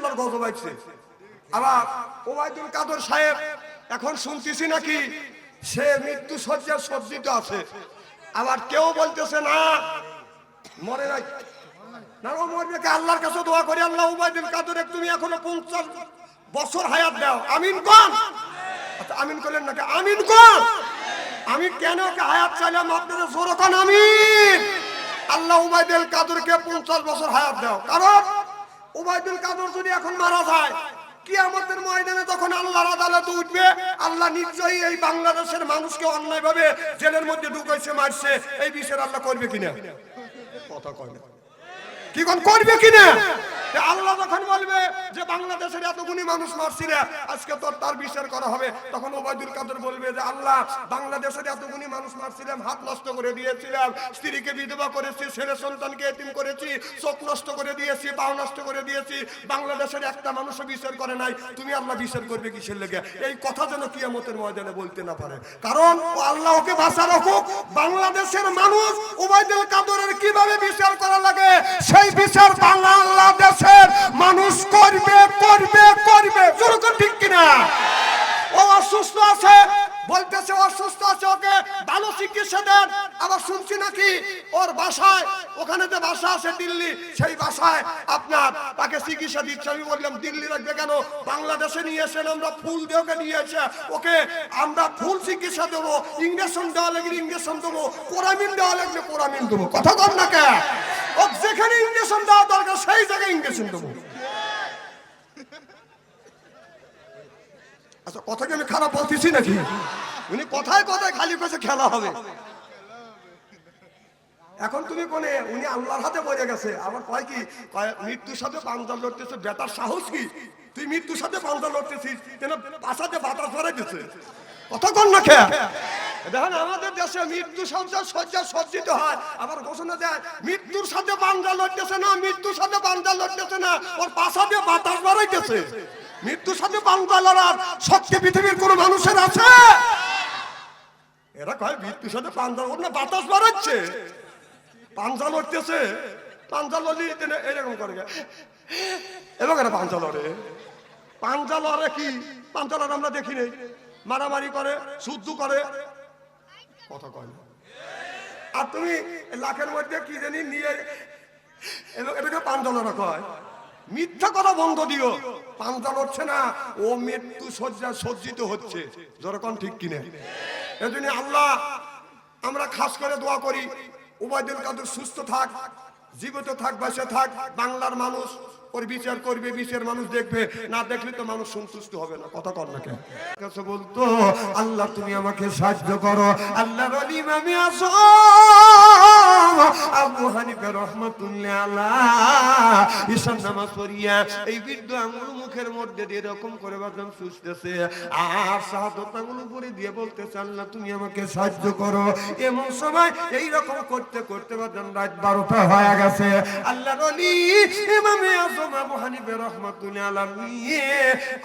আল্লাহর গজব আসছে। আবার ওবায়দুল কাদের সাহেব এখন শুনতেছি নাকি সে মৃত্যু শয্যায় সজ্জিত আছে। আবার কেউ বলতেছে না মরে নাই, না ও মরবে কে? আল্লাহর কাছে দোয়া করি, আল্লাহ ওবায়দুল কাদের তুমি এখনো 50 বছর হায়াত দাও। আমিন কোন? আচ্ছা আমিন করলেন নাকি? আমিন কোন? আমি কেন হায়াত চাইলাম আপনাদের জোরে কোন আমিন। আল্লাহ ওবায়দুল কাদেরকে 50 বছর হায়াত দাও। কারণ ওবায়দুল কাদের যদি এখন মারা যায়, কিয়ামতের ময়দানে যখন আল্লাহর আদালতে উঠবে, আল্লাহ নিশ্চয়ই এই বাংলাদেশের মানুষকে অন্যায়ভাবে জেলের মধ্যে ঢুকাইছে, মারছে, এই বিচার আল্লাহ করবে কিনা? কথা কয় না, কি কোন করবে কিনা? আল্লাহ যখন বলবে যে বাংলাদেশের এতগুলি মানুষ মারছিলে, আজকে তো তার বিচার করা হবে, তখন ওবায়দুল কাদের বলবে যে আল্লাহ বাংলাদেশের এতগুলি মানুষ মারছিলাম, হাত নষ্ট করে দিয়েছিলাম, স্ত্রীকে বিধবা করেছি, ছেলে সন্তানকে এতিম করেছি, চোখ নষ্ট করে দিয়েছি, পাও নষ্ট করে দিয়েছি, বাংলাদেশের একটা মানুষও বিচার করে নাই, তুমি আল্লাহ বিচার করবে কিসের লেগে? এই কথা যেন কিয়ামতের ময়দানে বলতে না পারে। কারণ আল্লাহ ওকে বাঁচা রাখুক, বাংলাদেশের মানুষ ওবায়দুল কাদেরের কিভাবে বিচার করা লাগে সেই বিচার বাংলাদেশ মানুষ করবে করবে করবে। যেরকম ঠিক কিনা? ও অসুস্থ আছে, বলতেছে অসুস্থ আছে, ওকে ভালো চিকিৎসা দেন। আবার শুনছি নাকি ওর বাসায়, ওখানে যে বাসা আছে দিল্লি, সেই বাসায় আপনার তাকে চিকিৎসা দিচ্ছে। আমি বললাম দিল্লি রাখবে কেন? বাংলাদেশে নিয়ে এসেন, আমরা ফুল দিয়ে ওকে নিয়ে এসে ওকে আমরা ফুল চিকিৎসা দেবো, ইঞ্জেকশন দেওয়া লাগলে ইঞ্জেকশন দেবো, কোরামিন দেওয়া লাগলে কোরামিন দেবো। কথা কম না কে? ও যেখানে ইঞ্জেকশন দেওয়া দরকার সেই জায়গায় ইঞ্জেকশন দেবো। আচ্ছা কথা কি আমি খারাপ বলতেছি নাকি? উনি কথায় কথায় খালি কাছে খেলা হবে। এখন তুমি কোনে? উনি আল্লাহর হাতে পড়ে গেছে। আবার কয় কি, মৃত্যুর সাথে পাঞ্জা লড়তেছে, বেটার সাহস কি? তুই মৃত্যুর সাথে পাঞ্জা লড়তেছিস, কেন পাশাতে বাতাস ভরে দিচ্ছে। কথা কন না খেয়া? দেখেন আমাদের দেশে মৃত্যু শয্যা সজ্জিত হয়, আবার ঘোষণা দেয় মৃত্যুর সাথে পাঞ্জা লড়তেছে না, মৃত্যুর সাথে পাঞ্জা লড়তেছে না, ওর পাশা দিয়ে বাতাস ভরাইতেছে। মৃত্যুর সাথে পাঞ্জা লড়ার শক্তি পৃথিবীর কোন মানুষের আছে? এরা কয় মৃত্যুর সাথে পাঞ্জা লড় না, বাতাস ভরাচ্ছে, পাঞ্জা লড়তেছে। পাঞ্জা লড়ি এরকম করে এবং এরা পাঞ্জা লড়ে। পাঞ্জা লড়ে কি? পাঞ্জা লড়ে আমরা দেখি নেই, মারামারি করে, শুদ্ধ করে, কথা কয় না। আর তুমি লাখের মধ্যে কি জানি নিয়ে এটাকে পাঞ্জা লড়া কয়। মিথ্যা কথা বন্ধ দিও। পাঞ্জা লড়ছে না, ও মৃত্যু শয্যা সজ্জিত হচ্ছে। যেরকম ঠিক কিনে এজন্য আল্লাহ আমরা খাস করে দোয়া করি ওবায়দুল কাদের সুস্থ থাক, জীবিত থাক, বেঁচে থাক। বাংলার মানুষ ওর বিচার করবে, বিচার মানুষ দেখবে, না দেখলে তো মানুষ সন্তুষ্ট হবে না। কথা কর না কেন? কাছে বলতো আল্লাহ তুমি আমাকে সাহায্য করো। আল্লাহর ওলি ইমামে আযম আবু হানিফা রাহমাতুল্লাহ আলাইহি ঈশার নামাজ পড়িয়া এই বৃদ্ধ আঙ্গুল মুখের মধ্যে দিয়ে এরকম করে বাদাম চুষতেছে, আর শাহাদাত আঙ্গুল উপরে দিয়ে বলতেছে আল্লাহ তুমি আমাকে সাহায্য করো। এমন সময় এই রকম করতে করতে বাদাম রাত 12টা হয়ে গেছে। আল্লাহর ওলি ইমামে আযম আবু হানিফা রাহমাতুল্লাহ আলাইহি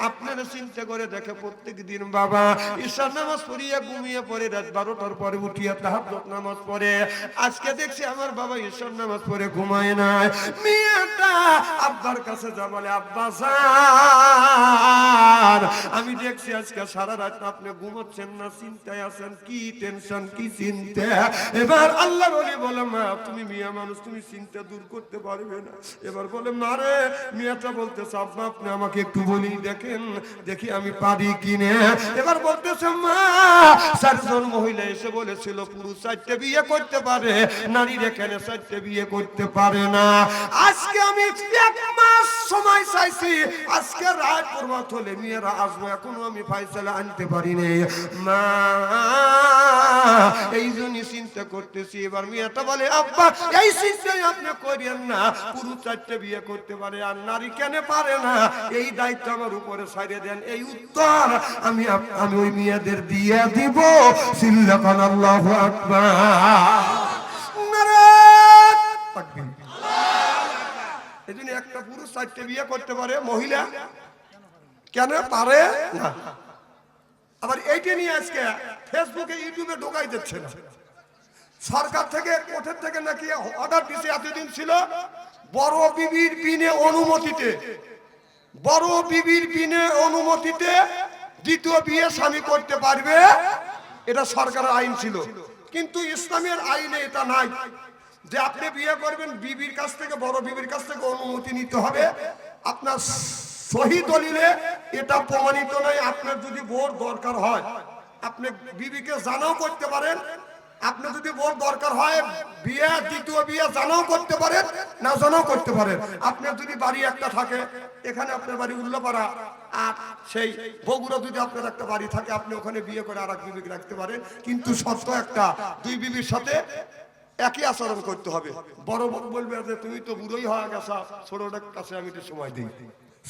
আপনারা চিন্তা করে দেখে প্রত্যেক দিন বাবা ঈশার নামাজ পড়িয়া ঘুমিয়ে পড়ে, রাত 12টার পরে উঠিয়া তাহাজ্জুদ নামাজ পড়ে। আজকে দেখছি আমার বাবা ঈশার নামাজ পড়ে ঘুমায় না। মেয়েটা আব্বার কাছে যা বলে, আব্বা জান আমি দেখছি আজকে সারা রাত আপনি ঘুমাচ্ছেন না, চিন্তায় আছেন, কি টেনশন, কি চিন্তা। এবার আল্লাহর ওলি বলে মা তুমি মিয়া মানুষ, তুমি চিন্তা দূর করতে পারবে না। এবার বলে মা রে, মেয়েটা বলতেছে আব্বা আপনি আমাকে একটু বলি দেখেন দেখি আমি পারি কিনে। এবার বলতেছে মা 4 জন মহিলা এসে বলেছিল পুরুষ 4টে বিয়ে করতে পারে, নারীর এখানে 4টে বিয়ে করতে পারে না। আজকে আমি 1 মাস সময় চাইছি, আজকে রাত পূর্বাত হলে মেয়েরা আসবো, এখনো আমি ফায়সালা আনতে পারিনি মা, এই জন্যই চিন্তা করতেছি। এবার মেয়েটা বলে আব্বা এই চিন্তাই আপনি করেন না, পুরুষ 4টে বিয়ে করতে পারে আর নারী কেন পারে না, এই দায়িত্ব আমার উপরে ছাড়িয়ে দেন। এই উত্তর আমি ওই মেয়েদের দিয়ে দিব। সিল্লাকান আল্লাহু আকবার, নারে তাকবীর। এজন্য একটা পুরুষ 4টে বিয়ে করতে পারে, মহিলা কেন পারে না? আবার এইটা নিয়ে আজকে ফেসবুকে ইউটিউবে ঢোকাই দিচ্ছে না। সরকার থেকে কোর্টের থেকে নাকি অর্ডার দিছে, এতদিন ছিল বড় বিবির বিনে অনুমতিতে বড় বিবির বিনে অনুমতিতে দ্বিতীয় বিয়ে স্বামী করতে পারবে, এটা সরকারের আইন ছিল। কিন্তু ইসলামের আইনে এটা নাই যে আপনি বিয়ে করবেন বিবির কাছ থেকে, বড় বিবির কাছ থেকে অনুমতি নিতে হবে। আপনার সহি দলিলে এটা প্রমাণিত নয়। আপনার যদি বোর দরকার হয় আপনি বিবিকে জানাও করতে পারেন। আপনি যদি বোর দরকার হয় বিয়ে, দ্বিতীয় বিয়ে জানাও করতে পারেন, না জানাও করতে পারেন। আপনার যদি বাড়ি একটা থাকে, এখানে আপনার বাড়ি উল্লাপাড়া, আর সেই বগুড়া যদি আপনার একটা বাড়ি থাকে, আপনি ওখানে বিয়ে করে আর এক বিবিকে রাখতে পারেন। কিন্তু শর্ত একটা, দুই বিবির সাথে একই আচরণ করতে হবে। বড় বড় বলবে যে তুমি তো বুড়োই হয়ে গেছো, ছোটটার কাছে আমি একটু সময় দিই।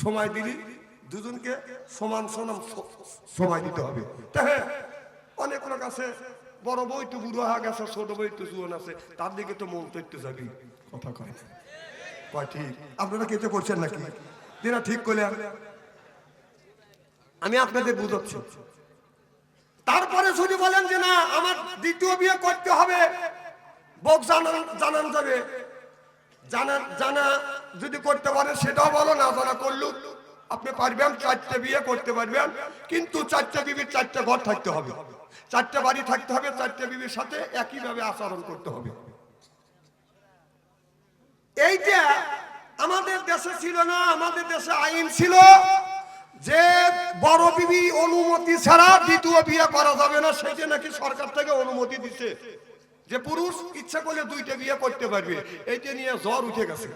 সময় দিলি দুজনকে সমান সমান সময় দিতে হবে। হ্যাঁ, অনেক লোক আছে বড় বই তো বুড়ো হয়ে গেছে, ছোট বই তো জুয়ান আছে, তার দিকে তো মন তো একটু যাবি। কথা কয় না, কয় ঠিক? আপনারা কেটে করছেন নাকি? যেটা ঠিক করলে আমি আপনাদের বুঝাচ্ছি। তারপরে যদি বলেন যে না আমার দ্বিতীয় বিয়ে করতে হবে, বক জানান যাবে, জানা যদি করতে পারেন সেটাও বলো, না জানা করলু আপনি পারবেন, চারটে বিয়ে করতে পারবেন। কিন্তু চারটে বিবির চারটে ঘর থাকতে হবে, চারটে বাড়ি থাকতে হবে, চারটে বিবির সাথে একইভাবে আচরণ করতে হবে। এইটা আমাদের দেশে ছিল না। আমাদের দেশে আইন ছিল যে বড় বিবি অনুমতি ছাড়া দ্বিতীয় বিয়ে করা যাবে না। সেটা নাকি সরকার থেকে অনুমতি দিচ্ছে যে পুরুষ ইচ্ছা করলে দুইটা বিয়ে করতে পারবে। এইটা নিয়ে জ্বর উঠে গেছে,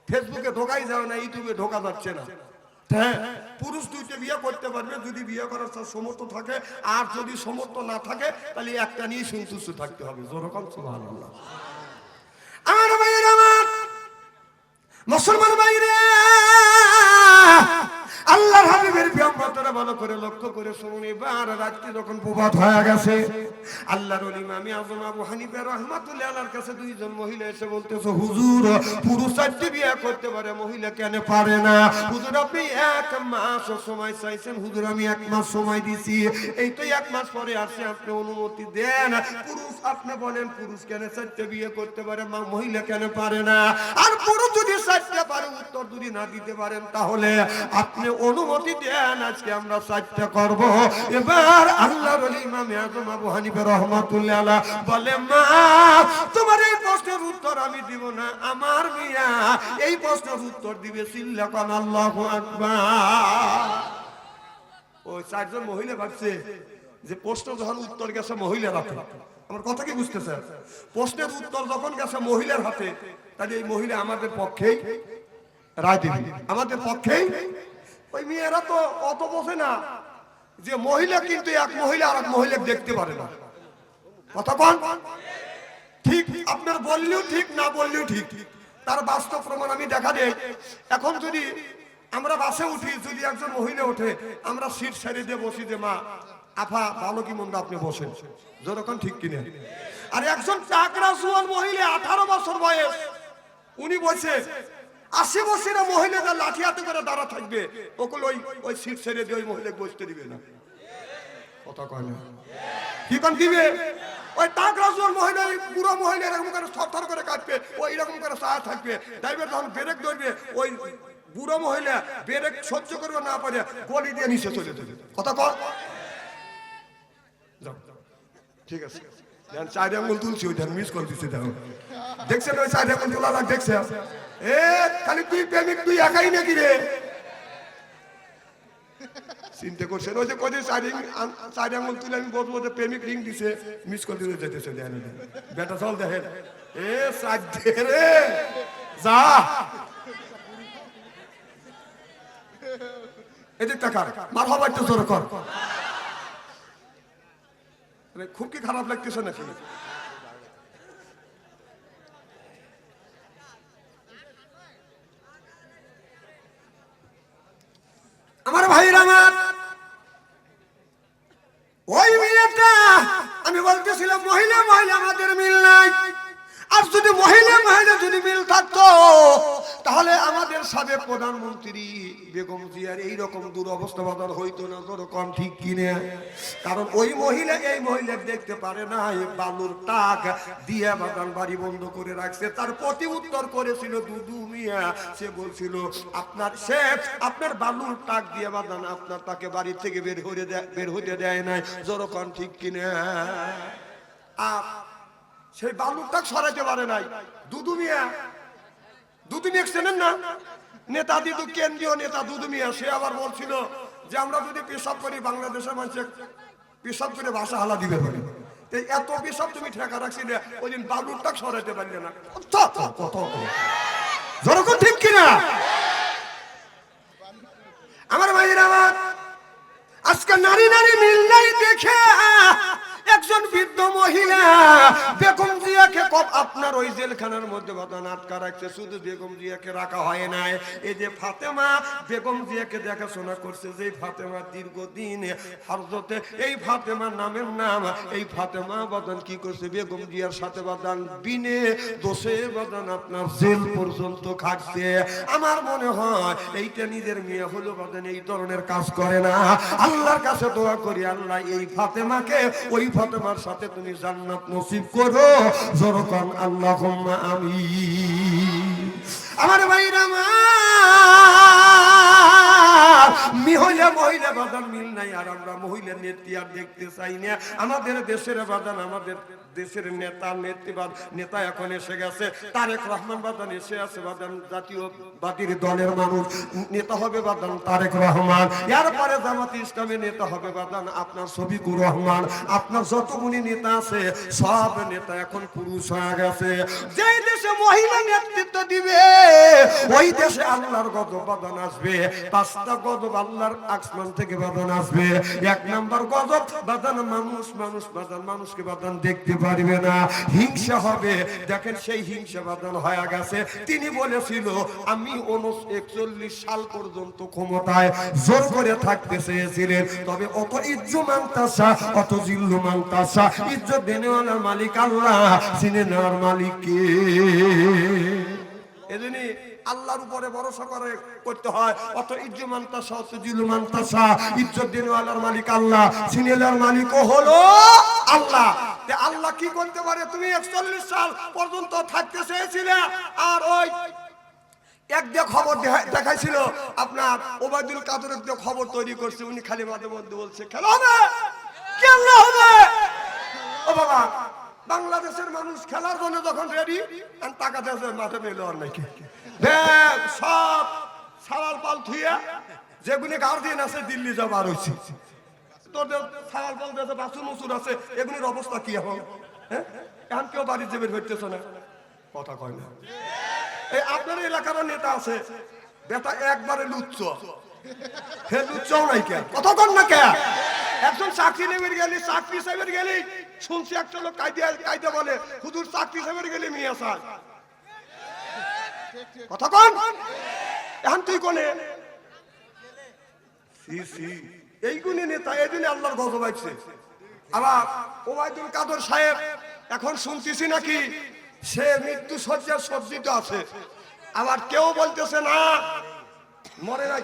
ফেসবুকে ঢোকাই যাবে না, ইউটিউবে ঢোকা যাচ্ছে না। হ্যাঁ, পুরুষ দুইটা বিয়ে করতে পারবে যদি বিয়ে করার সমর্থ থাকে, আর যদি সমর্থ না থাকে তাহলে একটা নিয়ে সন্তুষ্ট থাকতে হবে। যেরকম সুবহানাল্লাহ। আমার ভাইয়েরা, আমার মুসলমান ভাইরা, আল্লাহর হাবিবের বিয়ামতরা ভালো করে লক্ষ্য করে শুনুন। এবার রাত্রি যখন প্রভাত হয়ে গেছে, আল্লাহর ওলি ইমাম আযম আবু হানিফা রাহমাতুল্লাহ আলাইহির কাছে দুইজন মহিলা এসে বলতেছে, হুজুর পুরুষ চারটি বিয়ে করতে পারে, মহিলা কেন পারে না? হুজুর আপনি 1 মাস সময় চাইছেন, হুজুর আমি 1 মাস সময় দিছি, এই তো 1 মাস পরে আসছে, আপনি অনুমতি দেন। পুরুষ আপনি বলেন পুরুষ কেন চারটি বিয়ে করতে পারে, মহিলা কেন পারে না? আর পুরুষ যদি চারটি পারে, উত্তর যদি না দিতে পারেন তাহলে আপনি অনুমতি দেন, আজকে আমরা চারটি করব। এবার আল্লাহর ওলি ইমাম আযম আবু হানিফা রাহমাতুল্লাহ আলাইহি বলে, মা তোমার এই প্রশ্নের উত্তর আমি দিব না, আমার মিয়া এই প্রশ্নের উত্তর দিবে। সিল্লাকান আল্লাহু আকবার। ওই চারজন মহিলা ভাবছে যে প্রশ্ন যখন উত্তর গেছে মহিলার হাতে, আমার কথা কি বুঝতেছেন? প্রশ্নের উত্তর যখন গেছে মহিলার হাতে, তাহলে এই মহিলা আমাদের পক্ষেই রায় দিবে, আমাদের পক্ষেই। ওই মেয়েরা তো অত বোঝে না যে মহিলা কিন্তু এক মহিলা আর এক মহিলা দেখতে পারে না। কথা কোন ঠিক? আপনার বললেও ঠিক, না বললেও ঠিক। তার বাস্তব প্রমাণ আমি দেখা দেই। এখন যদি আমরা বাসে উঠি, যদি একজন মহিলা ওঠে, আমরা সিট ছেড়ে দিয়ে বসি যে মা আফা ভালো কি মন্দ আপনি বসেন, যখন ঠিক কিনে। আর একজন চাকরা জুয়ান মহিলা 18 বছর বয়স, উনি বসে 80 বছরের মহিলাদের লাঠি হাতে করে দাঁড়া থাকবে, ওগুলো ওই সিট ছেড়ে দিয়ে ওই মহিলাকে বসতে দিবে না। কথা কয় না, কি কোন দিবে? ওই টাকরা জোর মহিলা, পুরো মহিলা এরকম করে থরথর করে কাটবে, ওই এরকম করে সাহা থাকবে। ড্রাইভার যখন ব্রেক ধরবে, ওই বুড়ো মহিলা ব্রেক সহ্য করবে না পারে, গলি দিয়ে নিচে চলে যাবে। কথা কয়? ঠিক আছে, চার আঙুল তুলছি, ওই ধান মিস করে দিচ্ছে। দেখো দেখছেন ওই চার আঙুল তোলা দেখছে? এ খালি তুই প্রেমিক, তুই একাই নাকি রে? চিন্তা করছেন ওই যে কদিন চার আঙুল তুলে আমি বলবো যে প্রেমিক রিং দিছে, মিস করে দিয়ে যেতেছে। বেটা চল দেখেন, এ রে যা এদিক টাকার মার হবার তো জোর কর। খুব কি খারাপ লাগতেছে নাকি? আমার ভাইরা, আমার ওই মেয়েটা আমি বলতেছিলাম মহিলা মহিলা আমাদের মিল নাই। আর যদি মহিলা মহিলা যদি মিল থাকতো তাহলে আমাদের সাবেক প্রধানমন্ত্রী বেগম জিয়ার এইরকম দুরবস্থা বাদান হইতো না, যেরকম ঠিক কিনে। কারণ ওই মহিলা এই মহিলা দেখতে পারে না, বালুর টাক দিয়ে বাদান বাড়ি বন্ধ করে রাখছে। তার প্রতি উত্তর করেছিল দুদু মিয়া, সে বলছিল আপনার বালুর টাক দিয়ে বাদান আপনার তাকে বাড়ি থেকে বের হতে দেয় নাই, যেরকম ঠিক কিনে। আর সেই বালুর টাক সরাইতে পারে নাই দুদু মিয়া। দুদু মিয়া চেনেন না? নেতা দিদু, কেন্দ্রীয় নেতা দুদু মিয়া। সে আবার বলছিল যে আমরা যদি পেশাব করি বাংলাদেশের মানুষের পেশাব করে ভাষা হালা দিবে বলে। এত পেশাব তুমি ঠেকা রাখছিলে, ওই দিন বালুর টাক সরাইতে পারলে না। যেরকম ঠিক কিনা আমার ভাইয়ের আমার, আজকে নারী নারী মিল নাই দেখে একজন বৃদ্ধ মহিলা বেগম জিয়াকে আপনার ওই জেলখানার মধ্যে বাদান আটকা রাখছে। শুধু বেগম জিয়াকে রাখা হয় নাই, এই যে ফাতেমা বেগম জিয়াকে দেখাশোনা করছে, যে ফাতেমা দীর্ঘদিন হযরতে এই ফাতেমার নামের নাম, এই ফাতেমা বাদান কি করছে বেগম জিয়ার সাথে বাদান বিনে দোষে বাদান আপনার জেল পর্যন্ত খাটছে। আমার মনে হয় এইটা নিজের মেয়ে হলো বাদান এই ধরনের কাজ করে না। আল্লাহর কাছে দোয়া করি, আল্লাহ এই ফাতেমাকে ওই ফাতেমার সাথে তুমি জান্নাত নসিব করো, যেরকম আল্লাহুম্মা আমিন। আমার ভাইরা মহিলা বাদান মিল নাই। আর আমরা মহিলা নেত্রী আর দেখতে চাই না। আমাদের দেশের বাদান, আমাদের দেশের নেতা নেত্রীবাদ নেতা এখন এসে গেছে। তারেক রহমান বাদান এসে আছে বাদান, জাতীয়বাদীর দলের মানুষ নেতা হবে বাদান তারেক রহমান। এরপরে জামাতে ইসলামের নেতা হবে বাদান আপনার শফিকুর রহমান। আপনার যতগুলি নেতা আছে সব নেতা এখন পুরুষ হয়ে গেছে। যেই দেশে মহিলা নেতৃত্ব দিবে ওই দেশে আল্লাহর গজব বাদান আসবে। পাঁচটা গজব আল্লাহর আসমান থেকে বাদান আসবে। এক নাম্বার গজব বাদান, মানুষ বাদান মানুষকে বাদান দেখতে পারবে না, হিংসা হবে। দেখেন সেই হিংসা বাদান হয়ে গেছে। তিনি বলেছিল আমি 41 সাল পর্যন্ত ক্ষমতায় জোর করে থাকতে চেয়েছিলেন, তবে অত ইজ্জত মানতাসা অত জিল্লু মানতাসা, ইজ্জত দেনেওয়ালার মালিক আল্লাহ, চিনে নেওয়ার মালিক কে? এজন্য আল্লাহর উপরে ভরসা করে করতে হয়। অত ইজ্জত মানতাসা অত জিল্লু মানতাসা, ইজ্জত দেনেওয়ালার মালিক আল্লাহ, চিনে নেওয়ার মালিকও হলো আল্লাহ। আল্লাহ কি করতে পারে? তুমি 41 সাল পর্যন্ত থাকতে চেয়েছিলে, আর ওই একদিকে খবর দেখাইছিল আপনার ওবায়দুল কাদেরের দিয়ে খবর তৈরি করছে। উনি খালি মাঝে মধ্যে বলছে খেলা হবে, খেলা হবে। ও বাবা, বাংলাদেশের মানুষ খেলার জন্য যখন রেডি, টাকা দেশের মাঠে মেলে আর নাকি সব সালাল পাল থুইয়া যেগুলি গার্জিয়ান আছে দিল্লি যাবার হয়েছে। তোদের সালাল পাল দেশে বাসুর মুসুর আছে, এগুলির অবস্থা কি এখন? হ্যাঁ, এখন কেউ বাড়ির যে বের হইতেছে না, কথা কয় না। এই আপনার এলাকার নেতা আছে বেটা একবারে লুচ্চ, হে লুচ্চও নাই কে, কথা কন না কে? একজন চাকরি নেবে গেলি, চাকরি সাহেবের গেলি শুনছি একটা লোক কাইতে বলে হুজুর চাকরি সাহেবের গেলি মিয়া স্যার, কথা কন। এখন তুই কোনে এই গুণে নেতা, এই দিনে আল্লাহর গজব আইছে। আবার ওবায়দুল কাদের সাহেব এখন শুনতেছি নাকি সে মৃত্যু শয্যায় সজ্জিত আছে। আবার কেউ বলতেছে না মরে নাই,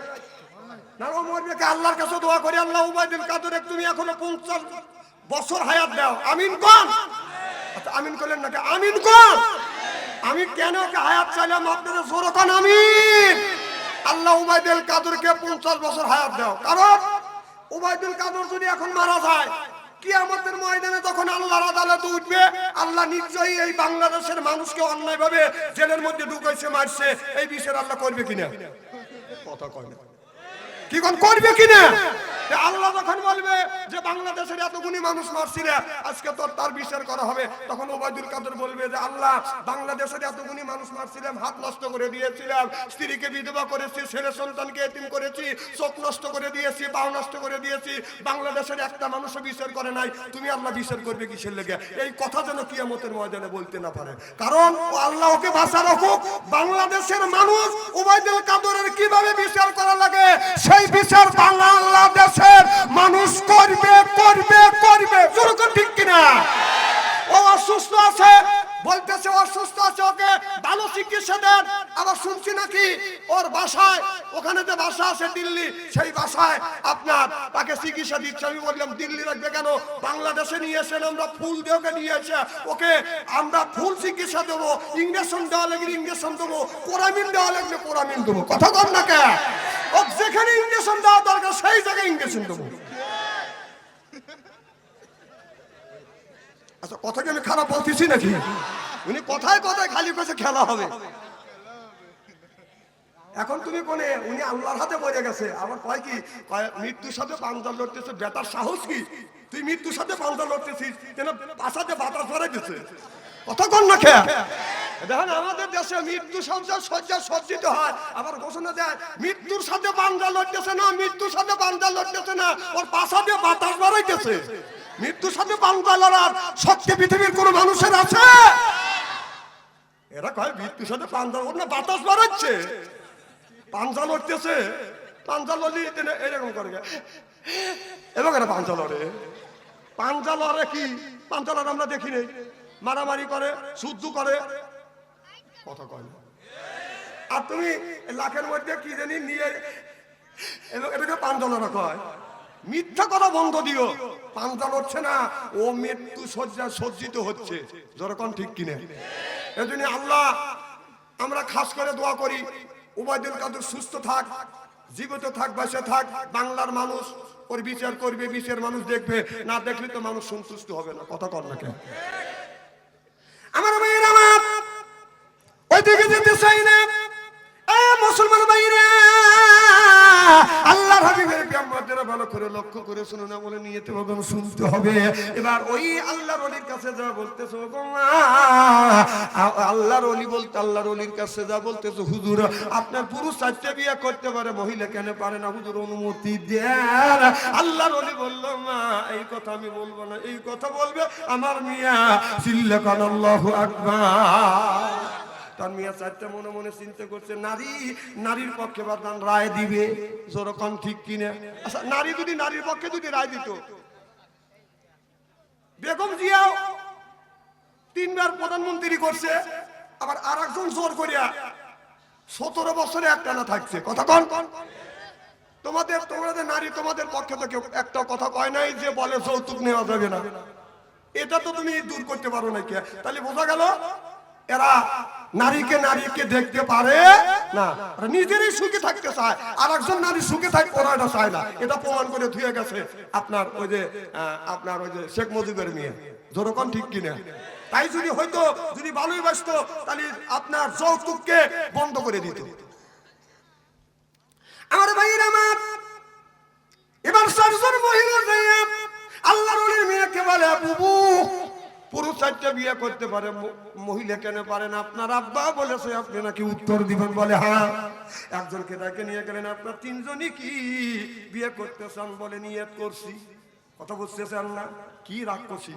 না ও মরবে কে? আল্লাহর কাছে দোয়া করি, আল্লাহ ওবায়দুল কাদের তুমি এখনো 50 বছর হায়াত দাও। আমিন কোন? আচ্ছা আমিন করলেন নাকি? আমিন কোন? আমি কেন হায়াত চাইলাম আপনারা জোরে কোন আমিন। আল্লাহ ওবায়দুল কাদেরকে 50 বছর হায়াত দাও। কারণ ওবায়দুল কাদের যদি এখন মারা যায়, কিয়ামতের ময়দানে যখন আল্লাহর আদালতে উঠবে, আল্লাহ নিশ্চয়ই এই বাংলাদেশের মানুষকে অন্যায়ভাবে জেলের মধ্যে ঢুকাইছে, মারছে, এই বিচার আল্লাহ করবে কিনা? কথা কয় না, কি কোন করবে কিনা? আল্লাহ যখন বলবে যে বাংলাদেশের এতগুলি মানুষ মারছিল, আজকে তো তার বিচার করা হবে, তখন ওবায়দুল কাদের বলবে যে আল্লাহ বাংলাদেশের এতগুলি মানুষ মারছিলাম, হাত নষ্ট করে দিয়েছিলাম, স্ত্রীকে বিধবা করেছি, ছেলে সন্তানকে এতিম করেছি, চোখ নষ্ট করে দিয়েছি, পা নষ্ট করে দিয়েছি, বাংলাদেশের একটা মানুষও বিচার করে নাই, তুমি আল্লাহ বিচার করবে কিসের লেগে? এই কথা যেন কিয়ামতের ময়দানে বলতে না পারে। কারণ আল্লাহ ওকে বাঁচা রাখুক, বাংলাদেশের মানুষ ওবায়দুল কাদেরের কিভাবে বিচার করা লাগে সেই বিচার বাংলাদেশের মানুষ করবে করবে করবে। যেরকম ঠিক কিনা? ও অসুস্থ আছে, বলতেছে অসুস্থ আছে, ওকে ভালো চিকিৎসা দেন। আবার শুনছি নাকি ওর ওখানে যে বাসা আছে দিল্লি, সেই বাসায় আপনার তাকে চিকিৎসা দিচ্ছে। আমি বললাম দিল্লি রাখবে কেন, বাংলাদেশে নিয়ে এসেন, আমরা ফুল দিয়ে ওকে নিয়ে এসে ওকে আমরা ফুল চিকিৎসা দেবো, ইঞ্জেকশন দেওয়া লাগলে ইঞ্জেকশন দেবো, কোরামিন দেওয়া লাগলে কোরামিন দেবো। কথা বল না কে, ও যেখানে ইঞ্জেকশন দেওয়া দরকার সেই জায়গায় ইঞ্জেকশন দেবো। আচ্ছা, কথা কি আমি খারাপ বলতেছি নাকি? উনি কথায় কথায় খালি কাছে খেলা হবে। এখন তুমি কোনে, উনি আল্লাহর হাতে পড়ে গেছে। আবার কয় কি, মৃত্যুর সাথে পাঞ্জা লড়তেছে, বেটার সাহস কি, তুই মৃত্যুর সাথে পাঞ্জা লড়তেছিস, কেন পাশাতে বাতাস ভরে দিচ্ছে। কথা কন না খেয়া। দেখেন আমাদের দেশে মৃত্যু শয্যা সজ্জিত হয়, আবার ঘোষণা দেয় মৃত্যুর সাথে পাঞ্জা লড়তেছে না, মৃত্যুর সাথে পাঞ্জা লড়তেছে না, ওর পাশাতে বাতাস ভরাইতেছে। মৃত্যুর সাথে পাঞ্জা লড়ার শক্তি পৃথিবীর কোন মানুষের আছে? এরা কয় মৃত্যুর সাথে পাঞ্জা, ওর না বাতাস বাড়াচ্ছে, পাঞ্জা লড়তেছে। পাঞ্জা লড়ি এরকম করে এবং এরা পাঞ্জা লড়ে। পাঞ্জা লড়ে কি, পাঞ্জা লড়ে আমরা দেখি নেই, মারামারি করে, শুদ্ধ করে, কথা কয় না। আর তুমি লাখের মধ্যে কি জানি নিয়ে এটাকে পাঞ্জা লড়া কয়। মিথ্যা কথা বন্ধ দিও, পাঞ্জা লড়ছে না, ও মৃত্যু শয্যা সজ্জিত হচ্ছে। যেরকম ঠিক কিনে এজন্য আল্লাহ আমরা খাস করে দোয়া করি, ওবায়দুল কাদের সুস্থ থাক, জীবিত থাক, বেঁচে থাক। বাংলার মানুষ ওর বিচার করবে, বিচার মানুষ দেখবে, না দেখলে তো মানুষ সন্তুষ্ট হবে না। কথা কর না কেন? আমার ভাইয়ের, আমার ওইদিকে যেতে চাই না। মুসলমান ভাইরা, আল্লাহর হাবিবের ব্যায়ামরা ভালো করে লক্ষ্য করে শুনো না, বলে নিয়েতে হবে, শুনতে হবে। এবার ওই আল্লাহর ওলির কাছে যা বলতেছো, আল্লাহর ওলি বলতে আল্লাহর ওলির কাছে যা বলতেছো, হুজুর আপনার পুরুষ 4টে বিয়ে করতে পারে, মহিলা কেন পারে না, হুজুর অনুমতি দেন। আল্লাহর ওলি বলল, মা এই কথা আমি বলবো না, এই কথা বলবে আমার মিয়া। চিল্লাকান আল্লাহু আকবার। তার মিয়া 4টে মনে মনে চিন্তা করছে, নারী নারীর পক্ষে বাদান রায় দিবে, যেরকম ঠিক কিনা। আচ্ছা, নারী যদি নারীর পক্ষে যদি রায় দিত, বেগম জিয়াও 3বার প্রধানমন্ত্রী করছে, আবার আর একজন জোর করিয়া 17 বছরে একটানা থাকছে। কথা কন, তোমাদের নারী তোমাদের পক্ষে তো কেউ একটা কথা কয় নাই যে বলে যৌতুক নেওয়া যাবে না। এটা তো তুমি দূর করতে পারো না কে? তাহলে বোঝা গেল এরা নারীকে দেখতে পারে না, নিজেরই সুখে থাকতে চায়, আর একজন নারী সুখে থাকতে ওরা এটা চায় না। এটা প্রমাণ করে ধুয়ে গেছে আপনার ওই যে শেখ মুজিবের মেয়ে। যেরকম ঠিক কিনা? তাই যদি হয়তো যদি ভালোই বাসত, তাহলে আপনার যৌতুককে বন্ধ করে দিত। আমার ভাইয়ের, আমার এবার 4জন মহিলা যাইয়া আল্লাহর ওলির মেয়েকে বলে, বুবু পুরুষ 4টে বিয়ে করতে পারে, মহিলা কেন পারে না? আপনার আব্বা বলেছে, আপনি নাকি উত্তর দিবেন। বলে হ্যাঁ। একজনকে ডেকে নিয়ে গেলেন, আপনার 3জনই কি বিয়ে করতে চান? বলে নিয়ত করছি। কথা বুঝতেছেন না? কি রাগ করছি,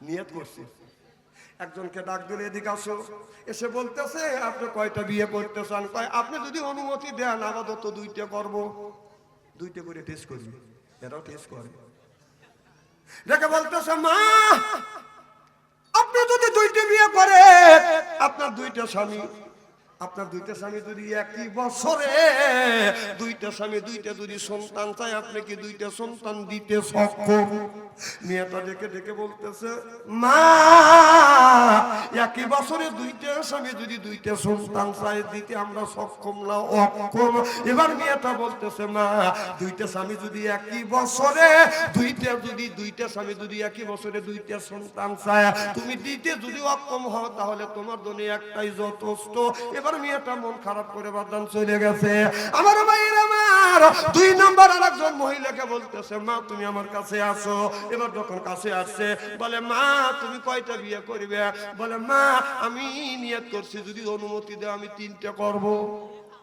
নিয়ত করছি। একজনকে ডাক দিলে, এদিকে আসো। এসে বলতেছে, আপনি কয়টা বিয়ে করতে চান? কয় আপনি যদি অনুমতি দেন আপাতত 2টে করবো। 2টে করে টেস্ট করবি। এরাও টেস্ট করে। ডেকে বলতেছে, মা আপনি যদি 2টে বিয়ে করে, আপনার 2টা স্বামী, আপনার 2টা স্বামী যদি একই বছরে 2টা স্বামী 2টা যদি সন্তান চায়, আপনি কি 2টা সন্তান দিতে সক্ষম? মেয়েটা ডেকে বলতেছে, মা একই বছরে 2টা স্বামী যদি 2টা সন্তান চায়, দিতে আমরা সক্ষম না, অক্ষম। এবার মেয়েটা বলতেছে, মা 2টা স্বামী যদি একই বছরে 2টা স্বামী যদি একই বছরে 2টা সন্তান চায়, তুমি দিতে যদি অক্ষম হও, তাহলে তোমার জন্য একটাই যথেষ্ট। এবার মেয়েটা মন খারাপ করে বাদান চলে গেছে। আমার ভাইয়ের, আমার 2 নম্বর আরেকজন মহিলাকে বলতেছে, মা তুমি আমার কাছে আসো। এবার যখন কাছে আসছে, বলে মা তুমি কয়টা বিয়ে করবে? বলে মা আমি নিয়ত করছি, যদি অনুমতি দেয় আমি 3টে করব।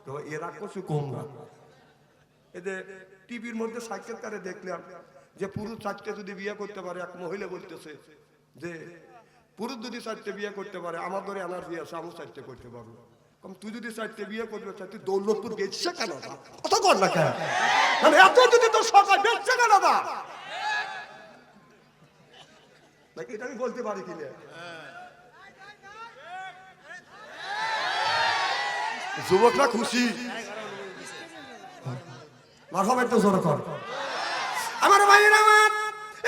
তো এরা কিছু কম না। এই যে টিভির মধ্যে সাক্ষাৎকারে দেখলাম যে পুরুষ 4টে যদি বিয়ে করতে পারে, এক মহিলা বলতেছে যে পুরুষ যদি 4টে বিয়ে করতে পারে, আমার ধরে এনার্জি আছে, আমি 4টে করতে পারবো। তুই যদি 4টে বিয়ে করবে, তুই দৌলতপুর গেছে কেন? কথা কর না কেন? এত যদি তোর সরকার বেচছে কেন? এটা আমি বলতে পারি কিনা? যুবকরা খুশি, মারহাবা একটু জোরে কর। আমার ভাইয়েরা আমার,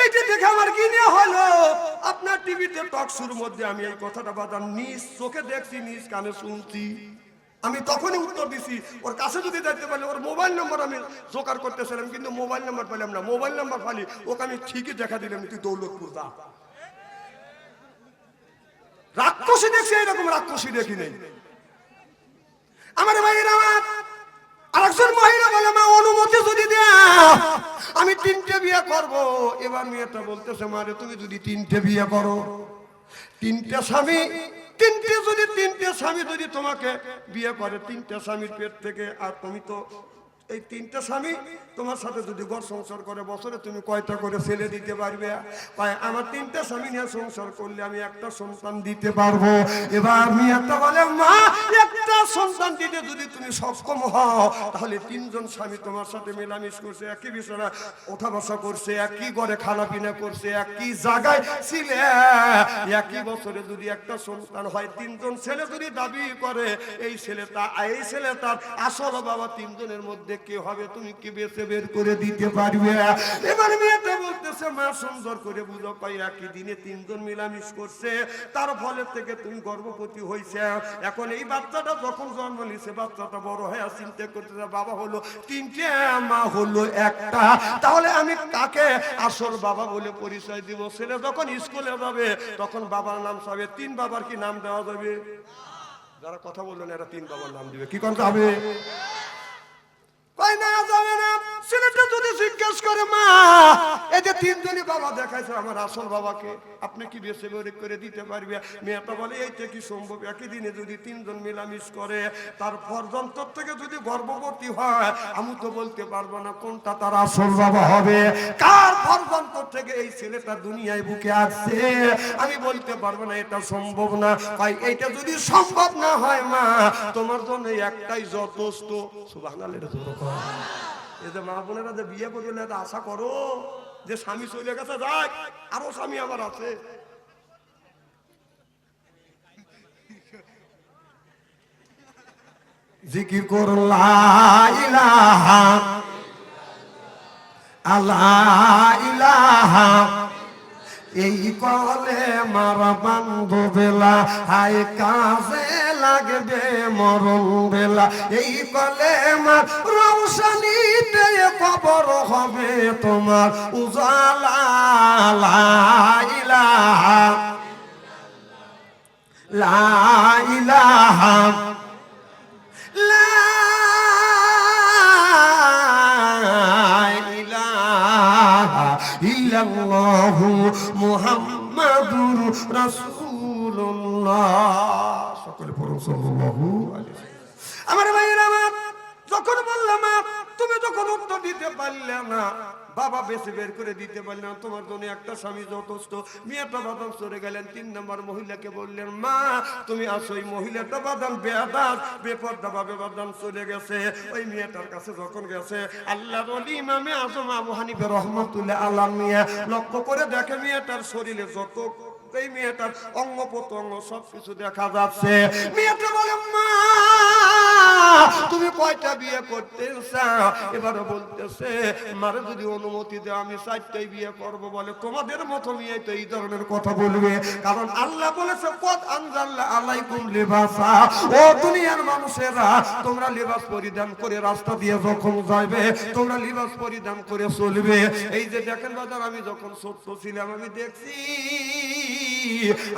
এইটা দেখে আমার কি নিয়ে হলো, আপনার টিভিতে টক শুর মধ্যে আমি এই কথাটা বাদাম নিজ চোখে দেখছি, নিজ কানে শুনছি। আমি তখনই উত্তর দিছি, ওর কাছে যদি যাইতে পারলে ওর মোবাইল নম্বর আমি জোগাড় করতেছিলাম, কিন্তু মোবাইল নাম্বার পেলাম না। মোবাইল নাম্বার পালি ওকে আমি ঠিকই দেখা দিলাম, তুই দৌলতপুর যা। রাক্ষসী দেখছি, এরকম রাক্ষসী দেখি নেই। আমার ভাইয়েরা আমার, আরেকজন মহিলা বলে মা অনুমতি যদি দেয় আমি 3টে বিয়ে করব। এবার মেয়েটা বলতেছে মারে তুমি যদি 3টে বিয়ে করো, 3টে স্বামী, 3টে স্বামী যদি তোমাকে বিয়ে করে, 3টে স্বামীর পেট থেকে, আর তুমি তো এই 3টে স্বামী তোমার সাথে যদি ঘর সংসার করে বছরে তুমি কয়টা করে ছেলে দিতে পারবে? আমার 3টে স্বামী নিয়ে সংসার করলে আমি একটা সন্তান দিতে পারবো। এবার মেয়েটা বলে মা একটা সন্তান দিতে যদি তুমি সক্ষম হও, তাহলে 3জন স্বামী তোমার সাথে মেলামেশ করছে, একই বিছানা ওঠা বসা করছে, একই ঘরে খানা পিনা করছে, একই জায়গায় ছিলে, একই বছরে যদি একটা সন্তান হয়, 3জন ছেলে যদি দাবি করে এই ছেলেটার আসল বাবা 3জনের মধ্যে কে হবে, তুমি কি বেছে বের করে দিতে পারবে? এবার মেয়েটা বলতেছে মা সুন্দর করে বুঝো, কয় একই দিনে 3জন মিলামিশ করছে, তার ফলে থেকে তুমি গর্ভবতী হয়েছে। এখন এই বাচ্চাটা যখন জন্ম নিছে, বাচ্চাটা বড় হয়ে চিন্তা করতেছে বাবা হলো 3টে, মা হলো একটা, তাহলে আমি কাকে আসল বাবা বলে পরিচয় দিব? ছেলে যখন স্কুলে যাবে তখন বাবার নাম চাবে, 3 বাবার কি নাম দেওয়া যাবে? যারা কথা বললেন এরা 3 বাবার নাম দিবে, কি করতে হবে? কই না যাবে না। ছেলেটা যদি জিজ্ঞেস করে মা এই যে 3জনই বাবা দেখাইছে, আমার আসল বাবাকে আপনি কি বেছে বের করে দিতে পারবে? মেয়েটা বলে এইটা কি সম্ভব? একই দিনে যদি 3জন মিলামিশ করে, তার পর্যন্তর থেকে যদি গর্ভবতী হয়, আমি তো বলতে পারবো না কোনটা তার আসল বাবা হবে, কার পর্যন্তর থেকে এই ছেলেটা দুনিয়ায় বুকে আসছে আমি বলতে পারবো না, এটা সম্ভব না। ভাই এইটা যদি সম্ভব না হয় মা, তোমার জন্য একটাই যথেষ্ট। সুবহানাল্লাহ। এই যে মা বোনেরা যে বিয়ে করলে আশা করো যে স্বামী চলে গেছে, যাক আরো স্বামী আবার আছে। জিকির করো লা ইলাহা আল্লাহ ইলাহা, এই কলে মারা বান্ধবেলা হাই কাজে লাগবে মরণ বেলা, এই কলে মার রৌশনীতে কবর হবে তোমার উজালা। লা ইলাহা লা ইলাহা লা ইলাহা ইল্লাল্লাহু মুহাম্মাদুর রাসূলুল্লাহ। সকলে পড়ুন সাল্লাল্লাহু আলাইহি ওয়াসাল্লাম। আমার ভাইয়েরা আমার, যখন বললাম তুমি যখন উত্তর দিতে পারলে না, বাবা বেশি বের করে দিতে পারলে না, তোমার জন্য একটা স্বামী যথেষ্ট। মেয়েটা বাদাম সরে গেলেন, 3 নম্বর মহিলাকে বললেন মা তুমি আসো। ওই মহিলাটা বাদাম বেয়াদাস বেপরদা ভাবে বাদাম চলে গেছে। ওই মেয়েটার কাছে যখন গেছে, আল্লাহর ওলি ইমামে আজম আবু হানিফা রাহমাতুল্লাহ আলাইহি লক্ষ্য করে দেখে মেয়েটার শরীরে যত, এই মেয়েটার অঙ্গ প্রত্যঙ্গ সবকিছু দেখা যাচ্ছে। মেয়েটা বলে মা তুমি কয়টা বিয়ে করতে চাও? এবারে বলতেছে মারে যদি অনুমতি দেও আমি 4টাই বিয়ে করব। বলে তোমাদের মতো মেয়ে তো এই ধরনের কথা বলবে, কারণ আল্লাহ বলেছে কদ আনজালনা আলাইকুম লিবাসা, ও দুনিয়ার মানুষেরা তোমরা লিবাস পরিধান করে রাস্তা দিয়ে যখন যাবে তোমরা লিবাস পরিধান করে চলবে। এই যে দেখেন বাজার, আমি যখন ছোট্ট ছিলাম আমি দেখছি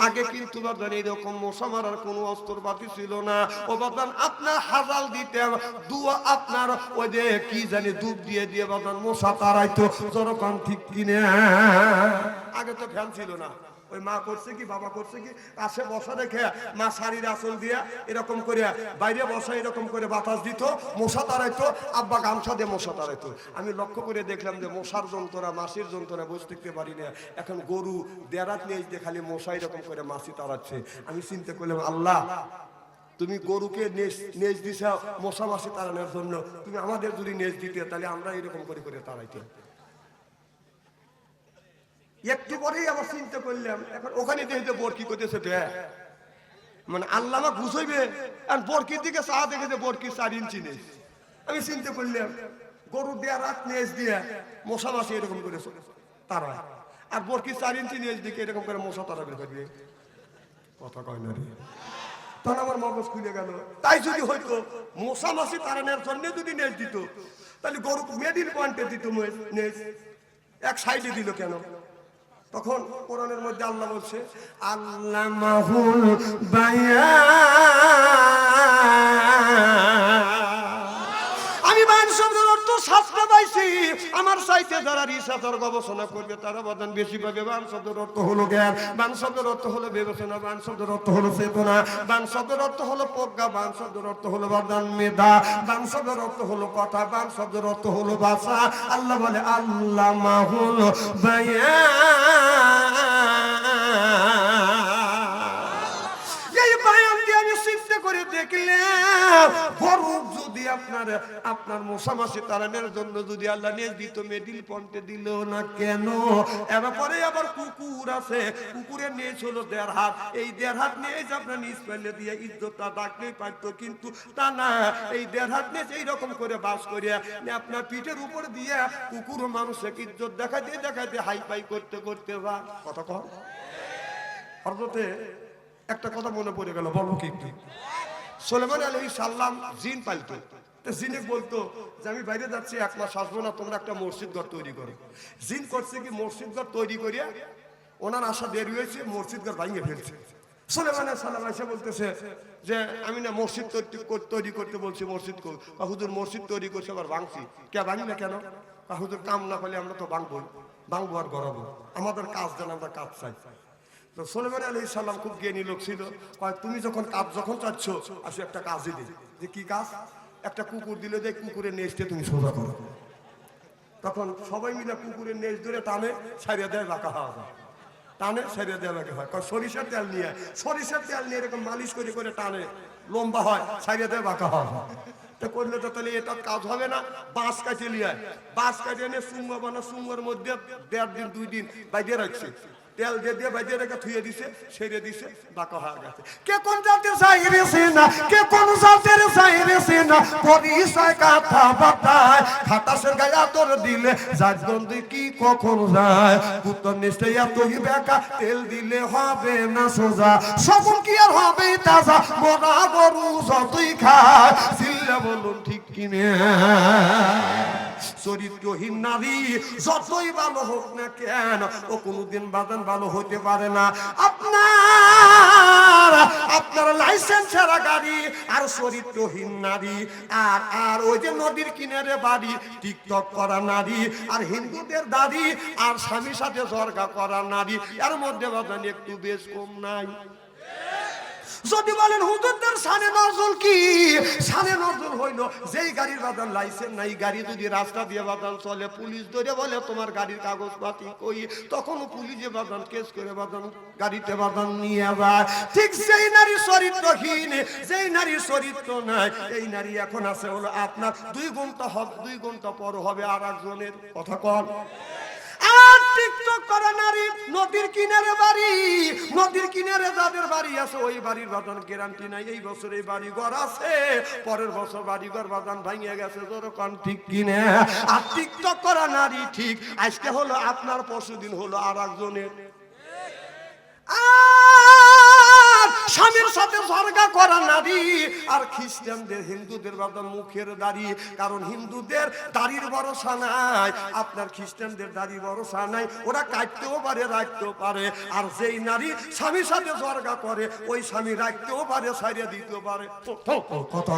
আগে কিন্তু বাজার এইরকম মশা মারার কোনো অস্ত্রপাতি ছিল না। ও বাজার আপনার হাজাল দিতে দুয়া, আপনার ওই যে কি জানি দুধ দিয়ে দিয়ে বাজার মশা তাড়াইতো, যখন ঠিক কিনে। আগে তো ফ্যান ছিল না, ওই মা করছে কি বাবা করছে কি কাছে বসা রেখে মা শাড়ির আঁচল দিয়ে এরকম করে বাইরে বসা এরকম করে বাতাস দিত, মশা তাড়াইতো, আব্বা গামছা দিয়ে মশা তাড়াইতো। আমি লক্ষ্য করে দেখলাম যে মশার যন্ত্রণা মাছির যন্ত্রণা বুঝতে দেখতে পারি না। এখন গরু দেড়াত নিয়ে খালি মশা এরকম করে মাছি তাড়াচ্ছে। আমি চিন্তা করলাম আল্লাহ তুমি গরুকে নেজ দিছা মশা মাছি তাড়ানোর জন্য, তুমি আমাদের যদি নেজ দিতে তাহলে আমরা এরকম করে করে তাড়াইতাম। একটু পরেই আবার চিন্তা করলাম এখন ওখানে দেখে বরকি করতেছে, মানে আল্লাহ বুঝাইবে বরকির দিকে চা দেখেছে বরকি 4 ইঞ্চি নেই। আমি চিন্তা করলাম গরু দেয়া রাত নেজ দিয়ে মশা মাসি এরকম করে তারা, আর বরকি 4 ইঞ্চি নেজ দিকে এরকম করে মশা তারা বের করবে, কথা কয় না রে। তখন আমার মগজ খুলে গেল, তাই যদি হয়তো মশা মাসি তাড়ানোর জন্য যদি নেজ দিত, তাহলে গরু মিডল পয়েন্টে দিত নেজ, এক সাইডে দিল কেন? তখন কোরআনের মধ্যে আল্লাহ বলছে আল্লামাহুল বায়ান, আমি বায়ান শব্দের অর্থ শাস্ত্র পাইছি, আমার চাইতে যারা রিসার্চ গবেষণা করবে তারা বদান বেশি পাবে। বায়ান শব্দের অর্থ হলো জ্ঞান, বায়ান শব্দের অর্থ হলো বিবেচনা, বায়ান শব্দের অর্থ হলো চেতনা, বায়ান শব্দের অর্থ হলো প্রজ্ঞা, বায়ান শব্দের অর্থ হলো বদান মেধা, বায়ান শব্দের অর্থ হলো কথা, বায়ান শব্দের অর্থ হলো ভাষা। আল্লাহ বলে আল্লামাহুল বায়ান, এই বায়ান দিয়ে আমি চিন্তা করে দেখলাম গরু যদি আপনার মশামাছি তাড়ানোর জন্য যদি আল্লাহ নিয়ে দিত, মিডল পয়েন্টে দিল না কেন? এরপরে আবার কুকুর আছে, কুকুরের নিয়ে হলো 1.5 হাত, এই 1.5 হাত নিয়ে আপনার নিজ পাইলে দিয়ে ইজ্জতটা ডাকতেই পারতো, কিন্তু তা না, এই 1.5 হাত নিয়ে এইরকম করে বাস করিয়া আপনার পিঠের উপর দিয়ে কুকুর মানুষকে ইজ্জত দেখাইতে হাই ফাই করতে করতে বা কথা কর। হযরতে একটা কথা মনে পড়ে গেল, বলবো কি? সুলাইমান আলাইহিস সালাম জিন পালতো, জিনে বলতো যে আমি বাইরে যাচ্ছি, 1 মাস আসবো না, তোমরা একটা মসজিদ ঘর তৈরি করো। জিন করছে কি, মসজিদ ঘর তৈরি করিয়া ওনার আশা দেরি হয়েছে, মসজিদ ঘর ভাঙিয়ে ফেলছে। সুলাইমান আলাইহিস সালাম এসে বলতেছে যে আমি না মসজিদ তৈরি করতে বলছি, মসজিদ হুজুর মসজিদ তৈরি করছে আবার ভাঙছি, কে ভাঙি না কেন? হুজুর কাম না করলে আমরা তো ভাঙবো আর গড়াবো, আমাদের কাজ দেন, আমরা কাজ চাই। তো সুলাইমান আলাইহিস সালাম খুব জ্ঞানী লোক ছিল, কয় তুমি যখন কাজ চাচ্ছ আসলে একটা কাজই দিই। যে কি কাজ? একটা কুকুর দিলে যে কুকুরের নেজটা তুমি সোজা করো। তখন সবাই মিলে কুকুরের নেজ ধরে টানে ছাড়িয়ে দেয়, রাখা হয়, টানে ছাড়িয়ে দেওয়া লাগে হয়। সরিষার তেল নিয়ে এরকম মালিশ করে টানে, লম্বা হয়, ছাড়িয়ে দেয়, রাখা হয়। তো করলে তো তাহলে এটা কাজ হবে না, বাঁশ কাটিয়ে নিয়ে নিয়ে সুঙ্গ বানা, সুঙ্গর মধ্যে 1.5 দিন 2 দিন বাইরে রাখছে, তেল দিয়ে বাইরে রেখে থুয়ে দিছে, ছেড়ে দিছে, বাঁকা হয়ে গেছে। কে কোন জাতের চাইরেছে না, কে কোন জাতের চাইরেছে না, পরিচয় কথা বাতায়, খাটাসের গায়ে আতর দিলে জাজগন্ধি কি কখন যায়, পুত্র নিশ্চয় এতই বেকা, তেল দিলে হবে না সোজা, সকল কি আর হবে তাজা, মরা গরু যতই খায়, চিল্লা বলুন ঠিক কিনে। চরিত্রহীন নারী যতই ভালো হোক না কেন, ও কোনোদিন বাদান ভালো হতে পারে না। আপনার লাইসেন্স ছাড়া গাড়ি আর চরিত্রহীন নারী, আর ওই যে নদীর কিনারে বাড়ি, টিকটক করা নারী, আর হিন্দুদের দাড়ি, আর স্বামীর সাথে জর্গা করা নারী, এর মধ্যে বাদান একটু বেশ কম নাই? যদি বলেন হুজুরদের শানে নজরুল কি, শানে নজরুল হইল যেই গাড়ির বাদান লাইসেন্স নাই, গাড়ি যদি রাস্তা দিয়ে বাদান চলে, পুলিশ ধরে বলে তোমার গাড়ির কাগজপাতি কই, তখন পুলিশে বাদান কেস করে বাদান গাড়িতে বাদান নিয়ে যায়। ঠিক সেই নারী চরিত্রহীন, যেই নারী চরিত্র নাই, এই নারী এখন আছে হলো আপনার 2 ঘন্টা পর হবে আর একজনের, কথা কন। আর টিকটক করা নারী, নদীর কিনারে বাড়ি, নদীর কিনারে যাদের বাড়ি আছে ওই বাড়ির বাদান গ্যারান্টি নাই, এই বছর এই বাড়ি ঘর আছে, পরের বছর বাড়ি ঘর বাদান ভাঙিয়ে গেছে, যেরকম ঠিক কিনে। আর টিকটক করা নারী ঠিক আজকে হলো আপনার, পরশুদিন হলো আর একজনের। স্বামীর সাথে জর্গা করা নারী, আর খ্রিস্টানদের হিন্দুদের বাদাম মুখের দাড়ি, কারণ হিন্দুদের দাড়ির ভরসা নাই, আপনার খ্রিস্টানদের দাড়ি ভরসা নাই, ওরা কাটতেও পারে রাখতেও পারে, আর যেই নারী স্বামীর সাথে জর্গা করে ওই স্বামী রাখতেও পারে ছাড়িয়ে দিতেও পারে। কথা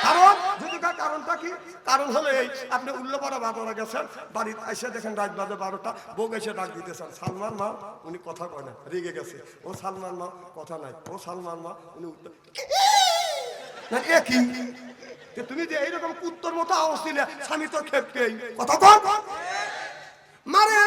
কারণ যদি কারণটা কি? কারণ হলো এই, আপনি উল্লাপাড়া বাজারে গেছেন, বাড়িতে এসে দেখেন রাত বাজে 12টা, বউ এসে ডাক দিতেছেন সালমান মা, উনি কথা কয় না, রেগে গেছে, ও সালমান মা, কথা নাই, ও সালমান মা, উনি একই। তুমি যে এইরকম কুত্তর মতো আওয়াজ দিলে স্বামী তো খেপকেই, কথা কন মারে।